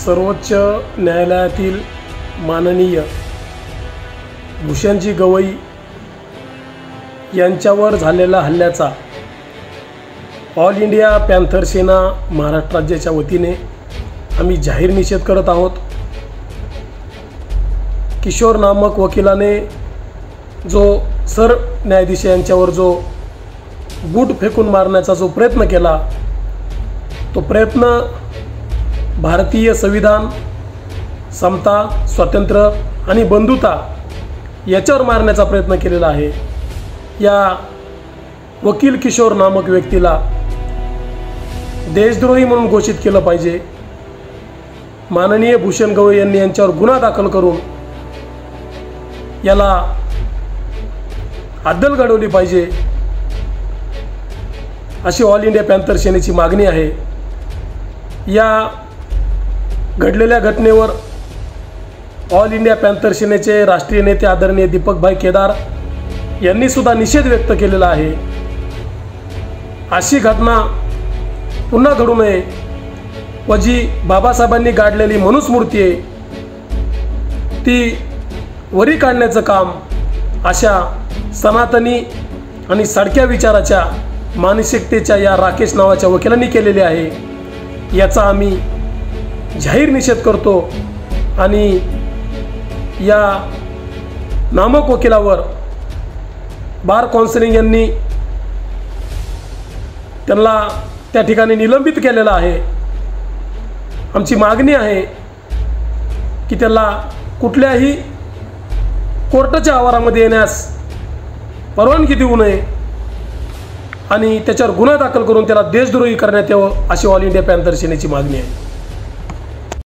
सर्वोच्च न्यायालयातील माननीय भूषणजी गवई यांच्यावर झालेल्या हल्ल्याचा ऑल इंडिया पॅन्थर सेना महाराष्ट्र राज्याच्या वतीने आम्ही जाहीर निषेध करत आहोत। किशोर नामक वकिलाने जो सरन्यायाधीश यांच्यावर जो बूट फेकून मारण्याचा जो प्रयत्न केला, तो प्रयत्न भारतीय संविधान, समता, स्वातंत्र्य आणि बंधुता याच्यावर मारण्याचा प्रयत्न केलेला आहे। या वकील किशोर नामक व्यक्तीला देशद्रोही म्हणून घोषित केलं पाहिजे। माननीय भूषण गवई यांनी यांच्यावर गुन्हा दाखल करून याला अद्दल घडवली पाहिजे, अशी ऑल इंडिया पॅन्थर सेनेची मागणी आहे। या घडलेल्या घटनेवर ऑल इंडिया पॅन्थर सेनेचे राष्ट्रीय नेते आदरणीय दीपकभाई केदार यांनी सुद्धा निषेध व्यक्त केलेला आहे। अशी घटना पुन्हा घडू नये व जी बाबासाहेबांनी गाडलेली मनुस्मृती आहे ती वरी काढण्याचं काम अशा सनातनी आणि सडक्या विचाराच्या मानसिकतेच्या या राकेश नावाच्या वकिलांनी केलेले आहे। याचा आम्ही जाहीर निषेध करतो आणि या नामक वकिलावर बार काउन्सिलिंग यांनी त्यांना त्या ठिकाणी निलंबित केलेलं आहे। आमची मागणी आहे की त्याला कुठल्याही कोर्टाच्या आवारामध्ये येण्यास परवानगी देऊ नये आणि त्याच्यावर गुन्हा दाखल करून त्याला देशद्रोही करण्यात यावं, अशी ऑल इंडिया पॅन्थर सेनेची मागणी आहे।